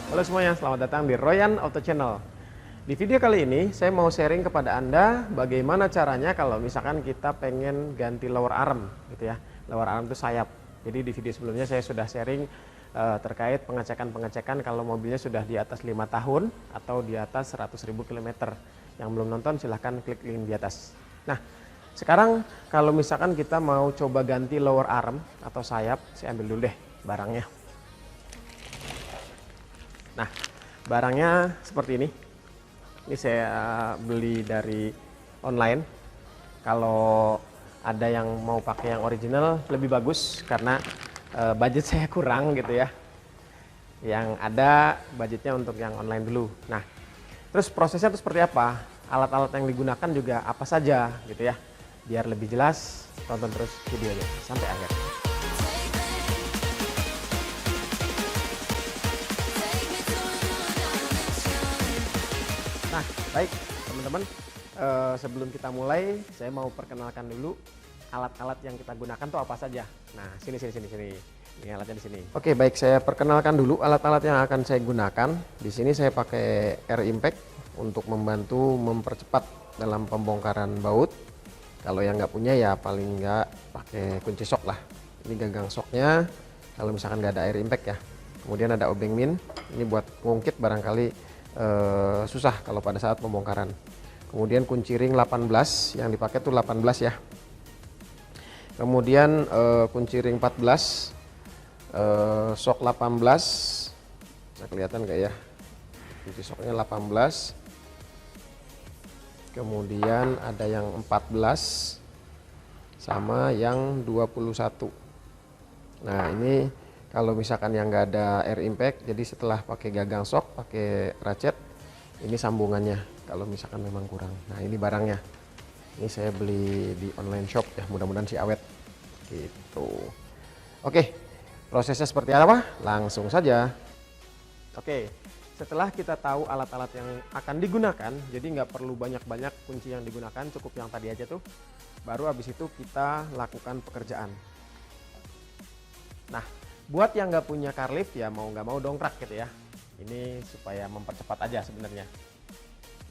Halo semuanya, selamat datang di Royan Auto Channel. Di video kali ini saya mau sharing kepada Anda bagaimana caranya kalau misalkan kita pengen ganti lower arm gitu ya. Lower arm itu sayap. Jadi di video sebelumnya saya sudah sharing terkait pengecekan-pengecekan kalau mobilnya sudah di atas 5 tahun atau di atas 100.000 km. Yang belum nonton silahkan klik link di atas. Nah, sekarang kalau misalkan kita mau coba ganti lower arm atau sayap, saya ambil dulu deh barangnya. Nah, barangnya seperti ini. Ini saya beli dari online. Kalau ada yang mau pakai yang original lebih bagus karena budget saya kurang gitu ya. Yang ada budgetnya untuk yang online dulu. Nah, terus prosesnya itu seperti apa? Alat-alat yang digunakan juga apa saja gitu ya. Biar lebih jelas, tonton terus videonya sampai akhir. Nah, baik teman-teman, sebelum kita mulai, saya mau perkenalkan dulu alat-alat yang kita gunakan tuh apa saja. Nah, sini. Ini alatnya di sini. Oke, baik, saya perkenalkan dulu alat-alat yang akan saya gunakan. Di sini saya pakai air impact untuk membantu mempercepat dalam pembongkaran baut. Kalau yang nggak punya ya paling nggak pakai kunci sok lah. Ini gagang soknya. Kalau misalkan nggak ada air impact ya. Kemudian ada obeng min. Ini buat ngungkit barangkali susah kalau pada saat pembongkaran. Kemudian kunci ring 18 yang dipakai tuh 18 ya. Kemudian kunci ring 14, sok 18. Nah, kelihatan nggak ya? Kunci soknya 18. Kemudian ada yang 14 sama yang 21. Nah, ini kalau misalkan yang nggak ada air impact, jadi setelah pakai gagang sok, pakai ratchet, ini sambungannya kalau misalkan memang kurang. Nah, ini barangnya. Ini saya beli di online shop ya, mudah-mudahan sih awet gitu. Oke, prosesnya seperti apa? Langsung saja. Oke, setelah kita tahu alat-alat yang akan digunakan, jadi nggak perlu banyak-banyak kunci yang digunakan, cukup yang tadi aja tuh. Baru habis itu kita lakukan pekerjaan. Nah, buat yang nggak punya car lift ya mau nggak mau dongkrak gitu ya. Ini supaya mempercepat aja sebenarnya.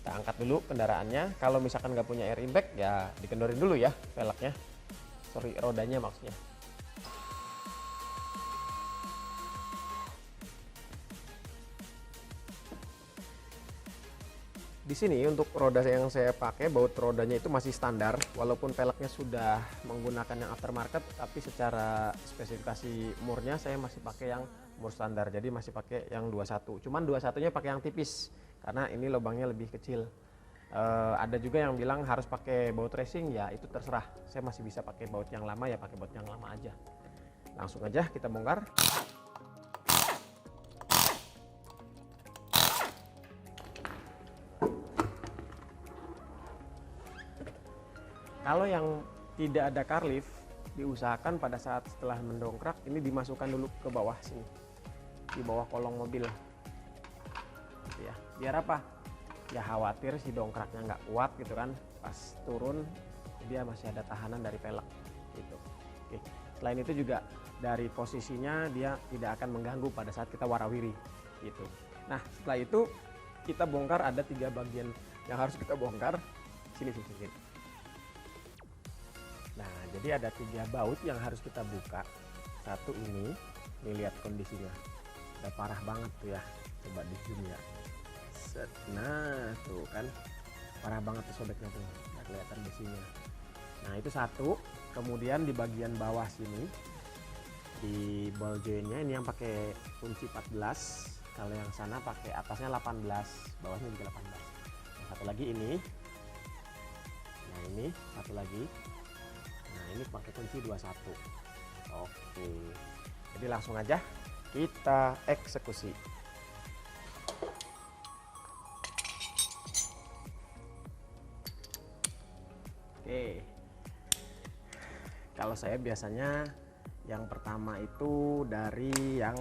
Kita angkat dulu kendaraannya. Kalau misalkan nggak punya air impact ya dikendorin dulu ya velgnya. Sorry, rodanya maksudnya. Di sini untuk roda yang saya pakai, baut rodanya itu masih standar, walaupun velgnya sudah menggunakan yang aftermarket, tapi secara spesifikasi murnya saya masih pakai yang mur standar, jadi masih pakai yang 21. Cuman 21-nya pakai yang tipis, karena ini lubangnya lebih kecil. Ada juga yang bilang harus pakai baut racing, ya itu terserah. Saya masih bisa pakai baut yang lama, ya pakai baut yang lama aja. Langsung aja kita bongkar. Kalau yang tidak ada car lift, diusahakan pada saat setelah mendongkrak ini dimasukkan dulu ke bawah sini, di bawah kolong mobil. Ya, biar apa? Ya khawatir si dongkraknya nggak kuat gitu kan, pas turun dia masih ada tahanan dari velg gitu. Oke. Selain itu juga dari posisinya dia tidak akan mengganggu pada saat kita warawiri gitu. Nah, setelah itu kita bongkar, ada 3 bagian yang harus kita bongkar. Sini. Nah, jadi ada 3 baut yang harus kita buka. Satu ini lihat kondisinya. Udah parah banget tuh ya. Coba di zoom ya. Set. Nah, tuh kan. Parah banget tuh sobeknya tuh. Nggak kelihatan besinya. Nah, itu satu. Kemudian di bagian bawah sini, di ball jointnya ini yang pakai kunci 14. Kalau yang sana pakai atasnya 18, bawahnya juga 18. Nah, satu lagi ini. Nah, ini satu lagi. Nah, ini pakai kunci 21. Oke. Jadi langsung aja kita eksekusi. Oke. Kalau saya biasanya yang pertama itu dari yang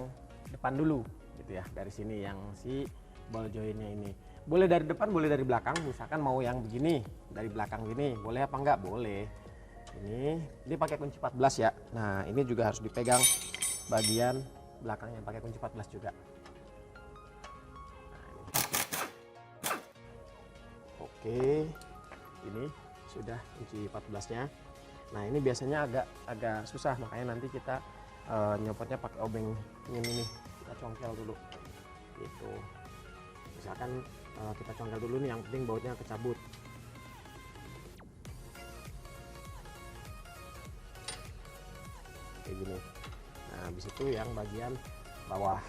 depan dulu gitu ya. Dari sini yang si ball jointnya ini. Boleh dari depan, boleh dari belakang. Misalkan mau yang begini, dari belakang gini, boleh apa enggak? Boleh. Ini pakai kunci 14 ya. Nah, ini juga harus dipegang bagian belakangnya pakai kunci 14 juga. Oke, ini sudah kunci 14-nya. Nah ini biasanya agak susah, makanya nanti kita nyopotnya pakai obeng ini nih. Kita congkel dulu gitu. Misalkan kita congkel dulu nih, yang penting bautnya kecabut. Kayak gini. Nah habis itu yang bagian bawah.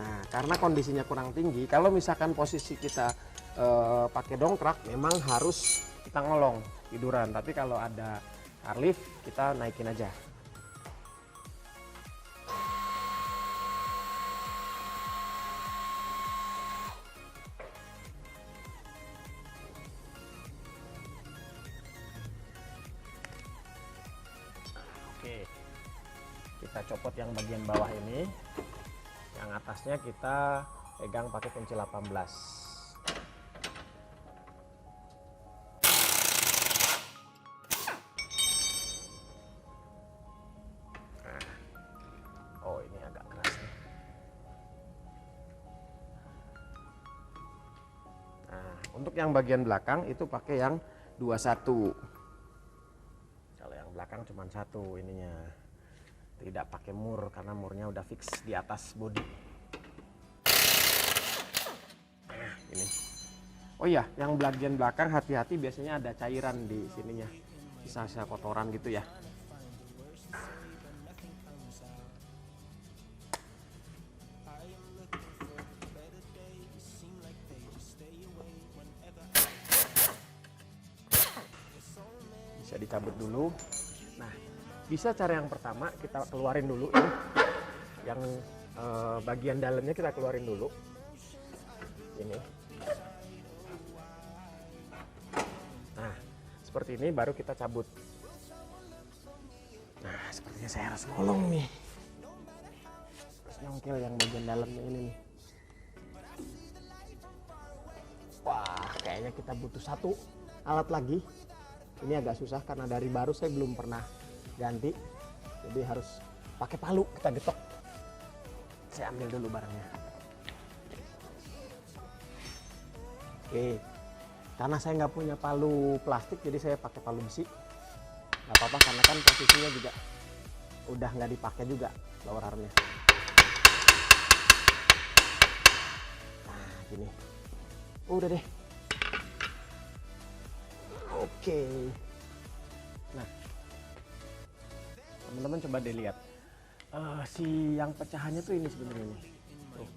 Nah karena kondisinya kurang tinggi, kalau misalkan posisi kita pakai dongkrak memang harus kita ngolong tiduran, tapi kalau ada car lift kita naikin aja. Oke, kita copot yang bagian bawah ini, yang atasnya kita pegang pakai kunci 18. Oh ini agak keras nih. Nah untuk yang bagian belakang itu pakai yang 21. Kalau yang belakang cuma 1 ininya, tidak pakai mur karena murnya udah fix di atas bodi. Nah ini. Oh iya, yang bagian belakang hati-hati, biasanya ada cairan di sininya, sisa-sisa kotoran gitu ya. Bisa dicabut dulu. Nah bisa cara yang pertama, kita keluarin dulu ini, yang bagian dalamnya kita keluarin dulu ini. Nah seperti ini baru kita cabut. Nah sepertinya saya harus ngolong nih, terus nyongkel yang bagian dalamnya ini nih. Wah kayaknya kita butuh 1 alat lagi. Ini agak susah karena dari baru saya belum pernah ganti, jadi harus pakai palu kita getok. Saya ambil dulu barangnya. Oke, karena saya nggak punya palu plastik, jadi saya pakai palu besi. Nggak apa-apa karena kan posisinya juga udah nggak dipakai juga blower armnya. Nah gini, udah deh. Oke, nah teman-teman coba deh lihat, si yang pecahannya tuh ini sebenarnya nih. Tuh.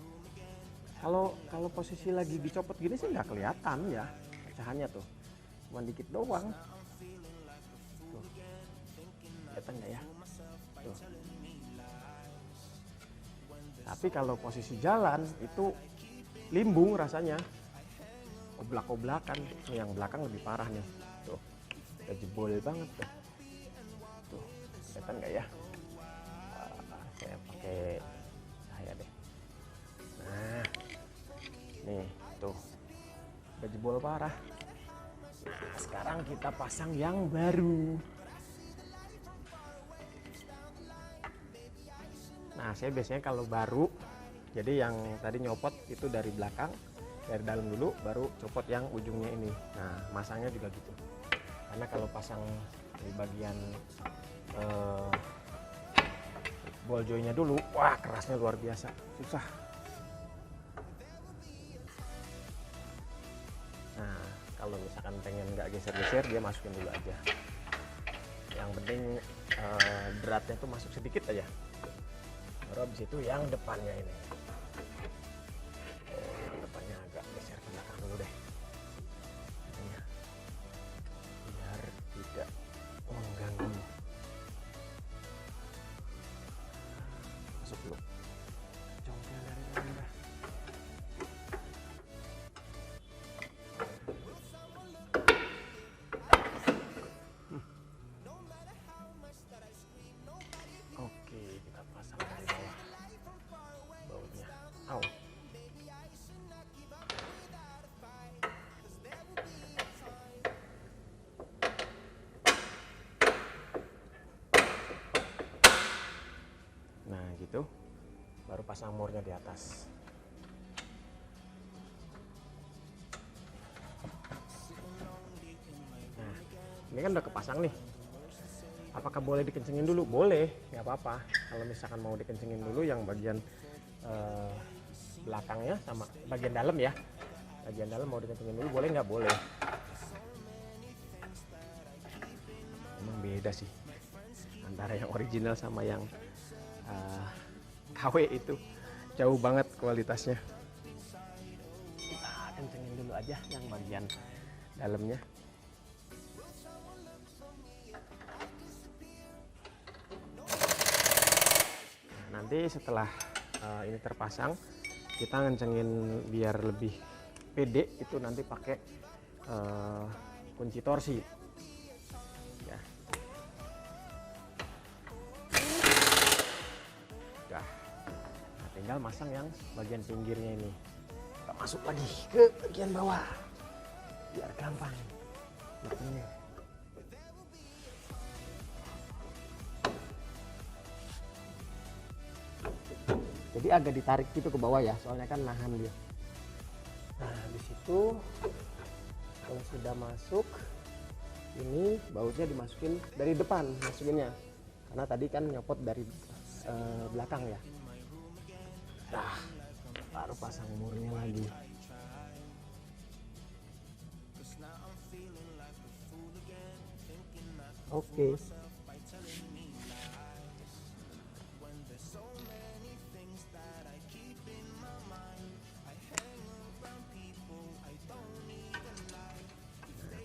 Kalau posisi lagi dicopot gini sih nggak kelihatan ya pecahannya tuh, cuma dikit doang. Tuh. Kelihatan nggak ya? Tuh. Tapi kalau posisi jalan itu limbung rasanya, oblak-oblakan. Yang belakang lebih parah nih. Tuh, udah jebol banget tuh. Tuh, kelihatan nggak ya? Saya pakai cahaya deh. Nah, nih tuh, udah jebol parah. Nah, sekarang kita pasang yang baru. Nah, saya biasanya kalau baru, jadi yang tadi nyopot itu dari belakang, dari dalam dulu, baru copot yang ujungnya ini. Nah masangnya juga gitu, karena kalau pasang di bagian ball joinnya dulu, wah kerasnya luar biasa, susah. Nah kalau misalkan pengen nggak geser-geser, dia masukin dulu aja. Yang penting beratnya tuh masuk sedikit aja, baru habis itu yang depannya ini. Gitu, baru pasang murnya di atas. Ini kan udah kepasang nih. Apakah boleh dikencengin dulu? Boleh, nggak apa-apa. Kalau misalkan mau dikencengin dulu yang bagian belakangnya sama bagian dalam ya. Bagian dalam mau dikencengin dulu boleh nggak? Boleh. Emang beda sih antara yang original sama yang KW itu. Jauh banget kualitasnya. Kita kencengin dulu aja yang bagian dalamnya. Nanti setelah ini terpasang, kita ngencengin biar lebih pede, itu nanti pakai kunci torsi ya. Udah, nah, tinggal masang yang bagian pinggirnya ini. Kita masuk lagi ke bagian bawah biar gampang bikinnya. Jadi agak ditarik gitu ke bawah ya, soalnya kan nahan dia. Nah, di situ kalau sudah masuk, ini bautnya dimasukin dari depan masukinnya, karena tadi kan nyopot dari belakang ya. Nah, baru pasang murnya lagi. Oke.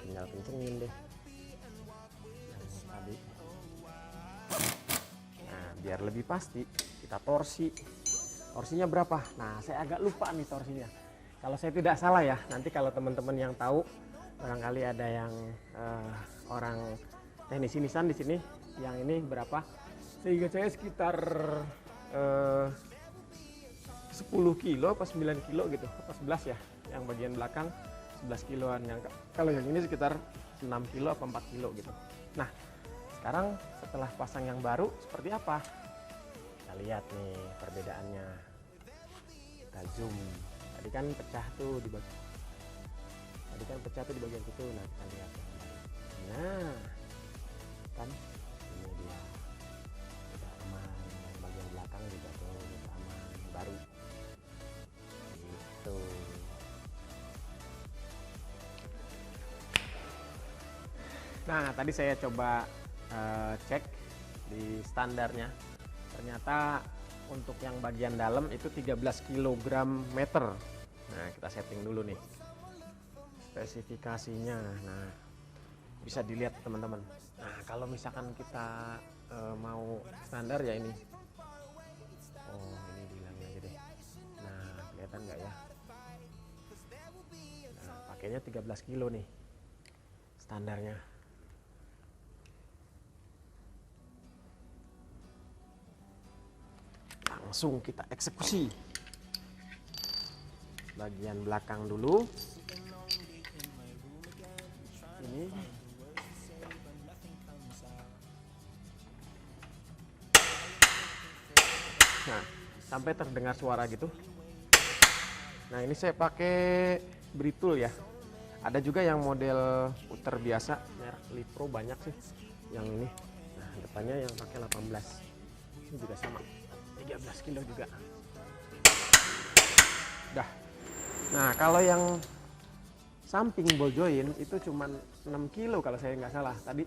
Tinggal kencengin deh tadi. Nah, biar lebih pasti kita torsi. Torsinya berapa? Nah, saya agak lupa nih torsinya. Kalau saya tidak salah ya, nanti kalau teman-teman yang tahu, barangkali ada yang orang teknisi Nissan di sini yang ini berapa? Sehingga saya sekitar 10 kilo apa 9 kilo gitu, apa 11 ya, yang bagian belakang 11 kiloan, yang kalau yang ini sekitar 6 kilo apa 4 kilo gitu. Nah, sekarang setelah pasang yang baru seperti apa? Kita lihat nih perbedaannya. Kita zoom. Tadi kan pecah tuh di bagian. Tadi kan pecah tuh di bagian situ. Nah, kita lihat. Nah, kan ini dia. Udah aman. Yang bagian belakang juga tuh udah aman, baru. Gitu. Nah, tadi saya coba cek di standarnya. Ternyata untuk yang bagian dalam itu 13 kg meter. Nah, kita setting dulu nih spesifikasinya. Nah, bisa dilihat teman-teman. Nah, kalau misalkan kita mau standar ya ini. Oh, ini bilangnya aja deh. Nah, kelihatan nggak ya? Nah, pakainya 13 kilo nih standarnya. Langsung kita eksekusi bagian belakang dulu. Ini nah, sampai terdengar suara gitu. Nah, ini saya pakai Britul ya. Ada juga yang model puter biasa, merek Lipro banyak sih yang ini. Nah, depannya yang pakai 18. Ini juga sama. 13 kilo juga. Dah. Nah, kalau yang samping ball joint itu cuma 6 kilo kalau saya nggak salah. Tadi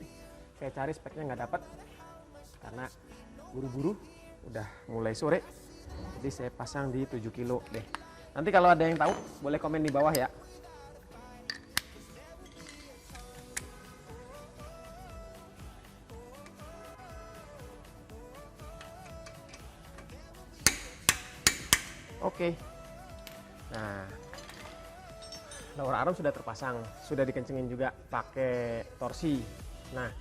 saya cari speknya nggak dapat karena buru-buru, udah mulai sore. Jadi saya pasang di 7 kilo deh. Nanti kalau ada yang tahu boleh komen di bawah ya. Oke. Nah, lower arm sudah terpasang, sudah dikencengin juga pakai torsi. Nah,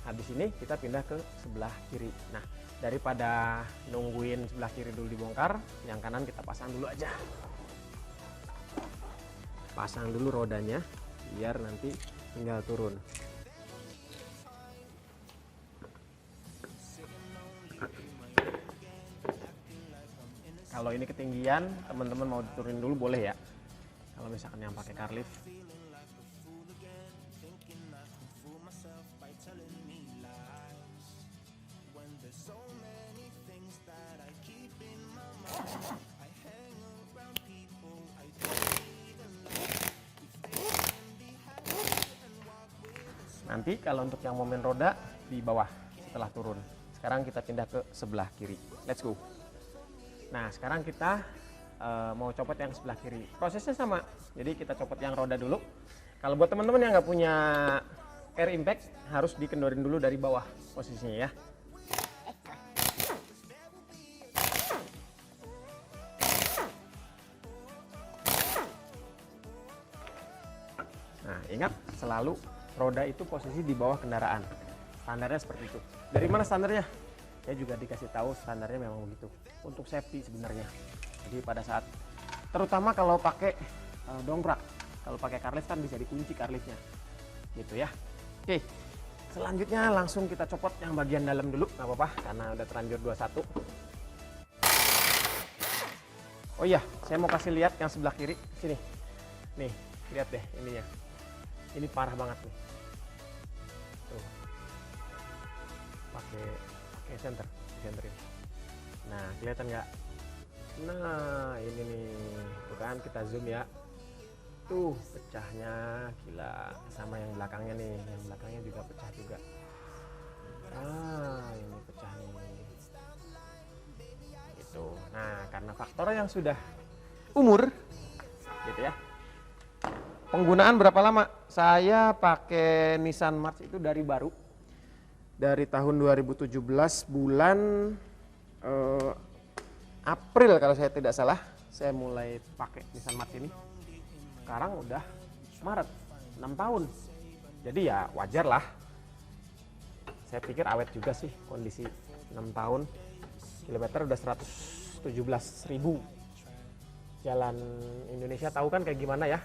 habis ini kita pindah ke sebelah kiri. Nah, daripada nungguin sebelah kiri dulu dibongkar, yang kanan kita pasang dulu aja. Pasang dulu rodanya, biar nanti tinggal turun. Kalau ini ketinggian, teman-teman mau diturunin dulu boleh ya. Kalau misalkan yang pakai car lift. Nanti kalau untuk yang momen roda di bawah setelah turun. Sekarang kita pindah ke sebelah kiri. Let's go. Nah, sekarang kita mau copot yang sebelah kiri. Prosesnya sama. Jadi kita copot yang roda dulu. Kalau buat teman-teman yang nggak punya air impact, harus dikendorin dulu dari bawah posisinya ya. Nah, ingat selalu roda itu posisi di bawah kendaraan. Standarnya seperti itu. Dari mana standarnya? Saya juga dikasih tahu standarnya memang begitu. Untuk safety sebenarnya. Jadi pada saat, terutama kalau pakai dongkrak, kalau pakai carless kan bisa dikunci carlessnya, gitu ya. Oke, selanjutnya langsung kita copot yang bagian dalam dulu, nggak apa-apa karena udah terlanjur 21. Oh iya, saya mau kasih lihat yang sebelah kiri, sini. Nih, lihat deh ininya. Ini parah banget nih. Tuh. Pakai senterin. Nah, kelihatan nggak? Nah, ini nih. Tuh kan kita zoom ya. Tuh, pecahnya gila. Sama yang belakangnya nih, yang belakangnya juga pecah juga. Ah, ini pecah nih. Gitu. Nah, karena faktor yang sudah umur, gitu ya. Penggunaan berapa lama? Saya pakai Nissan March itu dari baru. Dari tahun 2017 bulan April kalau saya tidak salah, saya mulai pakai Nissan March ini. Sekarang udah Maret, 6 tahun. Jadi ya wajar lah. Saya pikir awet juga sih kondisi 6 tahun. Kilometer udah 117.000. Jalan Indonesia tahu kan kayak gimana ya.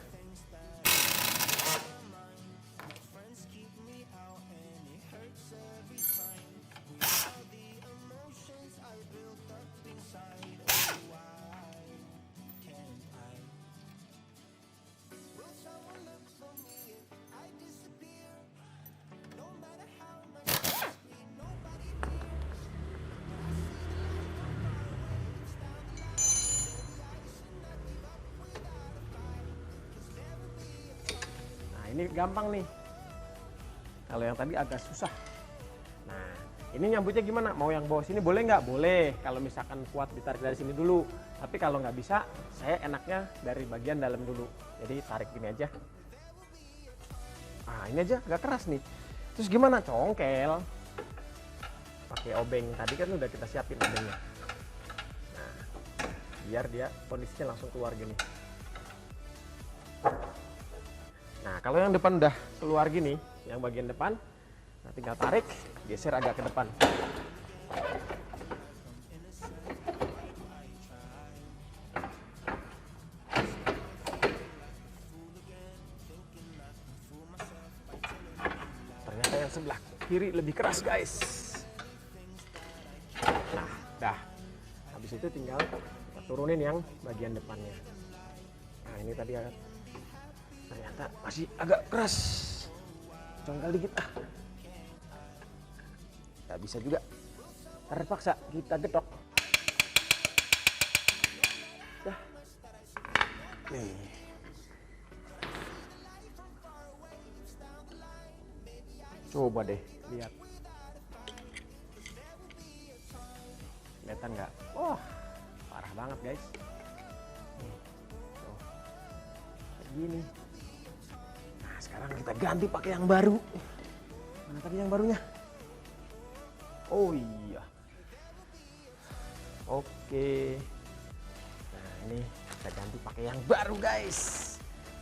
Ini gampang nih. Kalau yang tadi agak susah. Nah, ini nyambutnya gimana? Mau yang bawah sini boleh nggak? Boleh. Kalau misalkan kuat ditarik dari sini dulu. Tapi kalau nggak bisa, saya enaknya dari bagian dalam dulu. Jadi tarik gini aja. Ah, ini aja agak keras nih. Terus gimana? Congkel. Pakai obeng. Tadi kan udah kita siapin obengnya. Nah, biar dia kondisinya langsung keluar gini. Nah, kalau yang depan udah keluar gini, yang bagian depan, nah tinggal tarik, geser agak ke depan. Ternyata yang sebelah kiri lebih keras, guys. Nah, dah. Habis itu tinggal kita turunin yang bagian depannya. Nah, ini tadi agak ternyata masih agak keras, congkel dikit nggak bisa juga, terpaksa kita getok. Dah. Nih. Coba deh lihat, kelihatan nggak? Oh, parah banget guys. Nih. Tuh. Kayak gini. Sekarang kita ganti pakai yang baru. Mana tadi yang barunya? Oh iya. Oke. Nah, ini kita ganti pakai yang baru, guys.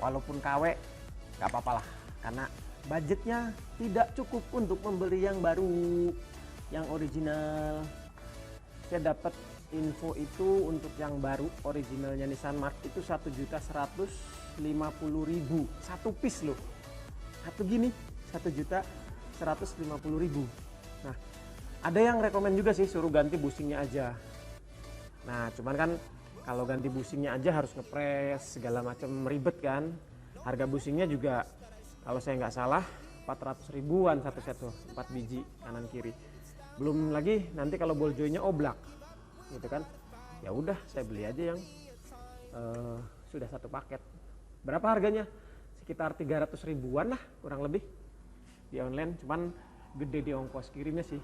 Walaupun KW, nggak apa-apa lah. Karena budgetnya tidak cukup untuk membeli yang baru, yang original. Saya dapat info itu untuk yang baru originalnya Nissan March itu 1.150.000 satu piece loh. Satu gini 1.150.000. Nah, ada yang rekomen juga sih suruh ganti bushingnya aja. Nah, cuman kan kalau ganti bushingnya aja harus ngepres segala macam, ribet kan. Harga bushingnya juga kalau saya nggak salah 400 ribuan satu set tuh, 4 biji kanan kiri. Belum lagi nanti kalau ball joinnya oblak gitu kan, Ya udah, saya beli aja yang sudah satu paket. Berapa harganya? Sekitar 300 ribuan lah kurang lebih di online, cuman gede di ongkos kirimnya sih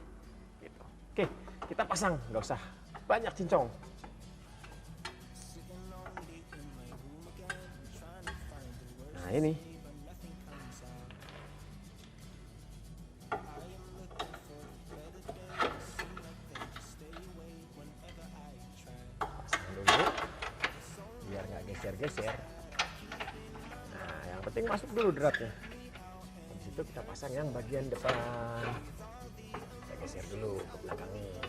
gitu. Oke, kita pasang, nggak usah banyak cincong. Nah ini pasang dulu biar nggak geser-geser. Nah yang penting masuk dulu dratnya. Habis itu kita pasang yang bagian depan. Saya geser dulu ke belakangnya.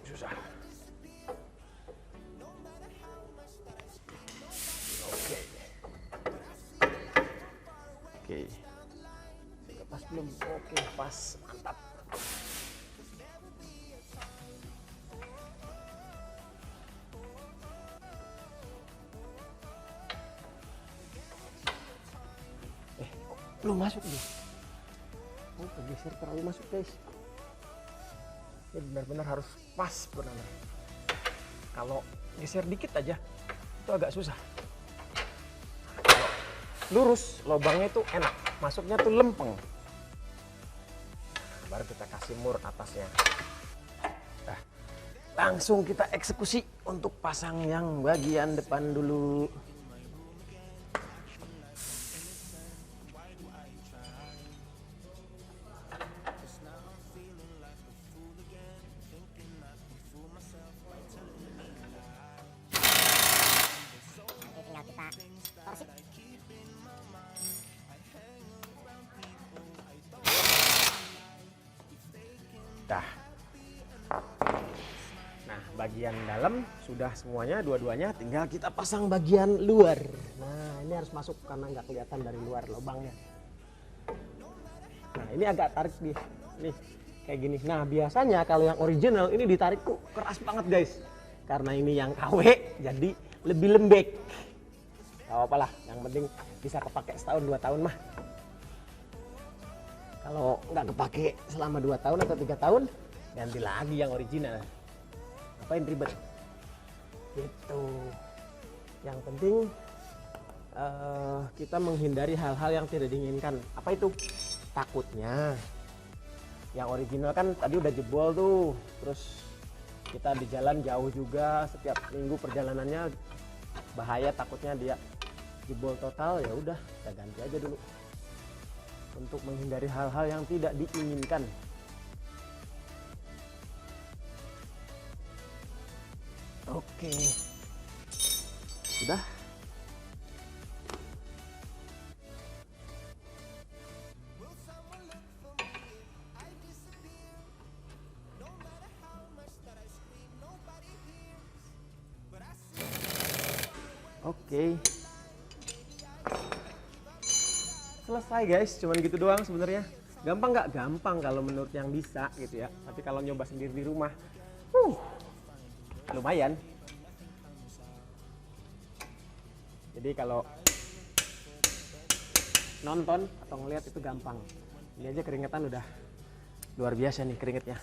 Susah. Oke. Sudah pas belum? Oke, pas. Mantap. Belum masuk nih. Oh, kegeser terlalu masuk, guys. Ini benar-benar harus pas benar. Kalau geser dikit aja itu agak susah. Kalau lurus lubangnya itu enak, masuknya tuh lempeng. Baru kita kasih mur atasnya. Nah, langsung kita eksekusi untuk pasang yang bagian depan dulu. Dah. Nah, bagian dalam sudah semuanya, dua-duanya, tinggal kita pasang bagian luar. Nah, ini harus masuk karena nggak kelihatan dari luar lubangnya. Nah, ini agak tarik nih kayak gini. Nah, biasanya kalau yang original ini ditarik tuh keras banget, guys. Karena ini yang KW, jadi lebih lembek. Gak apa-apa lah, yang penting bisa kepake setahun 2 tahun mah. Kalau nggak kepake selama 2 tahun atau 3 tahun, ganti lagi yang original. Ngapain ribet? Gitu. Yang penting kita menghindari hal-hal yang tidak diinginkan. Apa itu? Takutnya yang original kan tadi udah jebol tuh. Terus kita di jalan jauh juga, setiap minggu perjalanannya bahaya, takutnya dia jebol total. Ya udah, kita ganti aja dulu untuk menghindari hal-hal yang tidak diinginkan. Oke, sudah. Oke. Selesai, guys, cuman gitu doang sebenarnya. Gampang nggak? Gampang kalau menurut yang bisa gitu ya. Tapi kalau nyoba sendiri di rumah, lumayan. Jadi kalau nonton atau ngeliat itu gampang. Ini aja keringetan udah luar biasa nih keringetnya.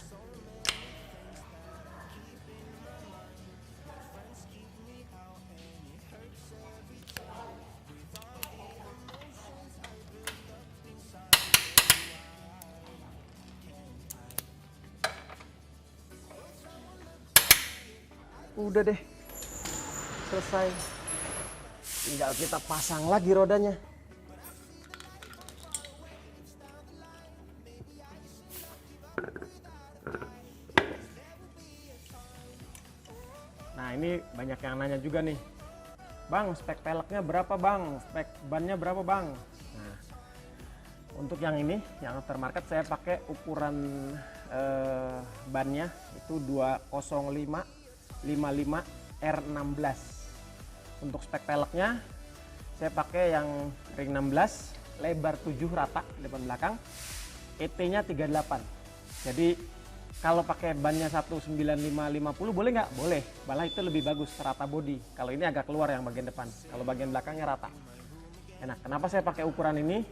Udah deh, selesai. Tinggal kita pasang lagi rodanya. Nah, ini banyak yang nanya juga nih, Bang, spek peleknya berapa Bang? Spek bannya berapa Bang? Nah, untuk yang ini, yang aftermarket saya pakai ukuran bannya itu 205 55 R16. Untuk spek peleknya saya pakai yang ring 16, lebar 7 rata depan belakang, ET-nya 38. Jadi kalau pakai bannya 195/50 boleh nggak? Boleh, malah itu lebih bagus, rata body. Kalau ini agak keluar yang bagian depan, kalau bagian belakangnya rata. Enak. Kenapa saya pakai ukuran ini?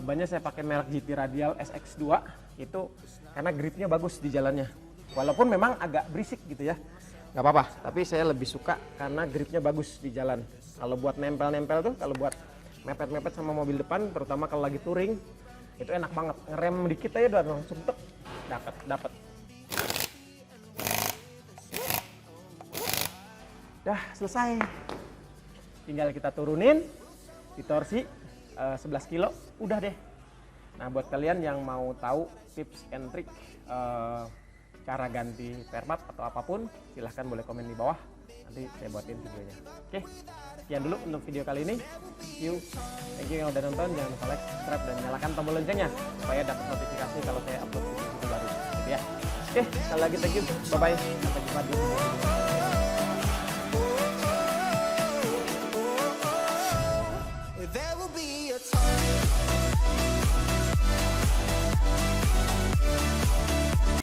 banyak saya pakai merek GT Radial SX2 itu karena gripnya bagus di jalannya. Walaupun memang agak berisik gitu ya, nggak apa-apa. Tapi saya lebih suka karena gripnya bagus di jalan. Kalau buat nempel-nempel tuh, kalau buat mepet-mepet sama mobil depan, terutama kalau lagi touring, itu enak banget. Ngerem dikit aja udah langsung tek, dapat. Dah selesai. Tinggal kita turunin, ditorsi 11 kilo, udah deh. Nah, buat kalian yang mau tahu tips and trick cara ganti permat atau apapun, silahkan boleh komen di bawah. Nanti saya buatin videonya. Oke, sekian dulu untuk video kali ini. Thank you yang udah nonton. Jangan lupa like, subscribe, dan nyalakan tombol loncengnya supaya dapat notifikasi kalau saya upload video baru. Gitu ya. Oke, sekali lagi thank you. Bye-bye. Sampai jumpa di video selanjutnya.